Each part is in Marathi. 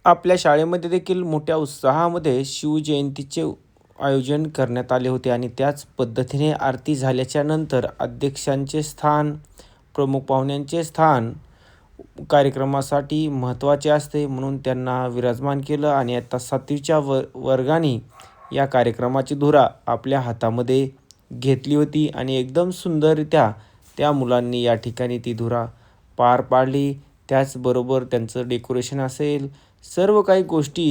आपल्या शाळेमध्ये देखील मोठ्या उत्साहामध्ये शिवजयंतीचे आयोजन करण्यात आले होते आणि त्याच पद्धतीने आरती झाल्याच्या नंतर अध्यक्षांचे स्थान, प्रमुख पाहुण्यांचे स्थान कार्यक्रमासाठी महत्त्वाचे असते, म्हणून त्यांना विराजमान केलं आणि आता 7वीच्या वर्गाने या कार्यक्रमाची धुरा आपल्या हातामध्ये घेतली होती आणि एकदम सुंदररित्या त्या मुलांनी या ठिकाणी ती धुरा पार पाडली. त्याचबरोबर त्यांचं डेकोरेशन असेल, सर्व काही गोष्टी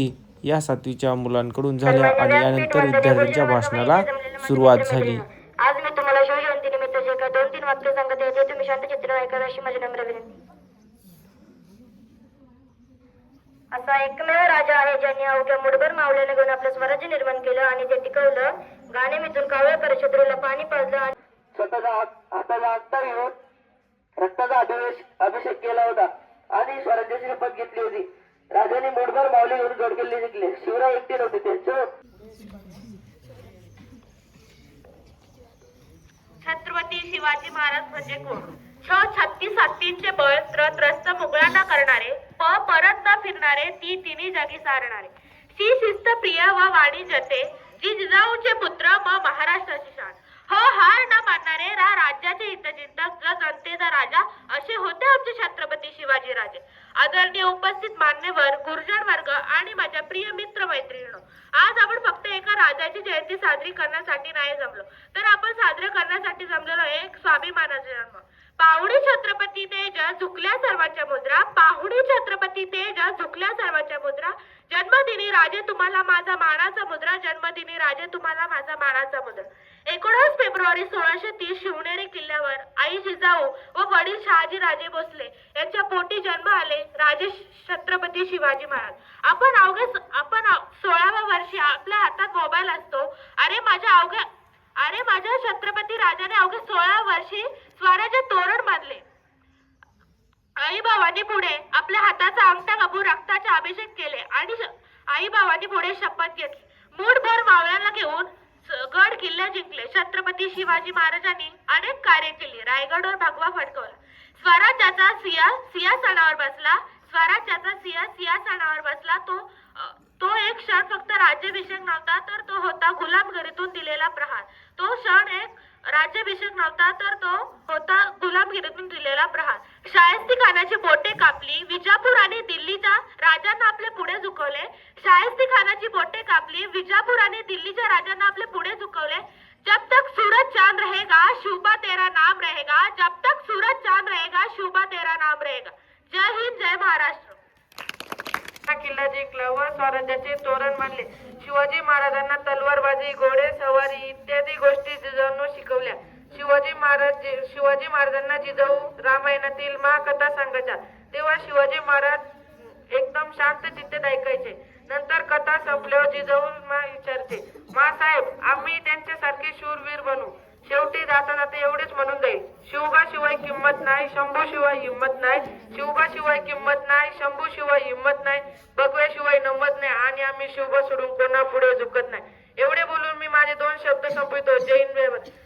या 7वीच्या मुलांकडून झाल्या आणि यानंतर विद्यार्थ्यांच्या भाषणाला सुरुवात झाली. आज मी तुम्हाला शिवजयंतीनिमित्त जे काही 2-3 वाक्य सांगत आहे ते तुम्ही शांत चित्र ऐकावे अशी माझी नम्र विनंती. असा एकमेव राजा आहे ज्यांनी अवघ्या मुठभर मावळ्याने घेऊन आपलं स्वराज्य निर्माण केलं आणि ते टिकवलं. गाणे मिथून कावळ्या परिषदेला पाणी पाजलं आणि स्वतःचा हाताला आत्ता घेऊन रक्ताचा अभिषेक केला होता आणि स्वराज्याची शपथ घेतली होती. राजाने मुठभर मावळे घेऊन गडकिल्ले जिंकले. शिवराय एकटे नव्हते, त्यांचं छत्रपती शिवाजी महाराज म्हणजे कोण? छत्तीस हत्तींचे बळ त्रस्त मुघलांना करणारे, परत न फिरणारे, ती तिन्ही जगी सारणारे, शिस्त प्रिय व वाणिज्यते, जिजाऊचे पुत्र महाराष्ट्राची शान, हो हार न मानणारे, राज्याचे हितचिंतक, जनतेचा राजा, असे होते आमचे छत्रपती शिवाजी राजे. आदरणीय उपस्थित मान्यवर, गुरुजन वर्ग आणि माझ्या प्रिय मित्र मैत्रिणींनो, आज आपण फक्त एका राजाची जयंती साजरी करण्यासाठी नाही जमलो, तर आपण साजरे करण्यासाठी जमलेलो एक स्वाभिमानाचा जन्म. पाहुणे छत्रपती तेज झुकल्या सर्वांच्या मुद्रा, पाहुणे छत्रपती तेज झुकल्या सर्वांच्या मुद्रा, जन्मदिनी राजे तुम्हाला माझा मानाचा मुद्रा, जन्मदिनी राजे तुम्हाला माझा मानाचा मुद्रा. 19 फेब्रुवारी 1630 शिवनेरी किल्ल्यावर आई जिजाऊ व वडील शहाजी राजे भोसले यांच्या पोटी जन्म आले राजे छत्रपती शिवाजी महाराज. आपण 16व्या वर्षी आपल्या हातात मोबाईल असतो. अरे माझ्या छत्रपती राजाने अवघ्या 16 वर्षी स्वराज्य तोरण बांधले. आई बाबांनी पुढे आपल्या हाताचा अंगठा कापून रक्ताचे अभिषेक केले आणि आई बाबांनी पुढे शपथ घेतली. मूठभर मावळ्यांना घेऊन गड किल्ले जिंकले. छत्रपती शिवाजी महाराजांनी अनेक कार्य केली. रायगडवर भगवा फडकवला. स्वराज्याचा सिंहासनावर बसला. तो एक क्षण फक्त राज्याभिषेक नव्हता, तर तो होता गुलामगिरीतून दिलेला प्रहार. शाहिस्ती खानाची बोटे कापली. विजापूर आणि दिल्लीच्या राजांना आपले पुढे झुकवले. जब तक सूरज चांद रहेगा शूबा तेरा नाम रहेगा. जय हिंद, जय महाराष्ट्र. किल्ला जिंकला व स्वराज्याचे तोरण बांधले. शिवाजी महाराजांना तलवारबाजी, घोडे सवारी इत्यादी गोष्टी जिजाऊंनी शिकवल्या. शिवाजी महाराजांना जिजाऊ रामायणातील महाकथा सांगायच्या, तेव्हा शिवाजी महाराज एकदम शांत चित्तेत ऐकायचे. नंतर कथा संपल्यावर जिजाऊ विचारते, साहेब आम्ही त्यांच्यासारखे शूरवीर बनू. शेवटी जाता जाता एवढेच म्हणून जाईल, शिवबाशिवाय किंमत नाही, शंभूशिवाय हिंमत नाही. शिवबाशिवाय किंमत नाही, शंभूशिवाय हिंमत नाही, भगव्याशिवाय नमत नाही आणि आम्ही शिवबा सोडून कोणा पुढे झुकत नाही. एवढे बोलून मी माझे 2 शब्द संपवितो. जय हिंद, जय भारत.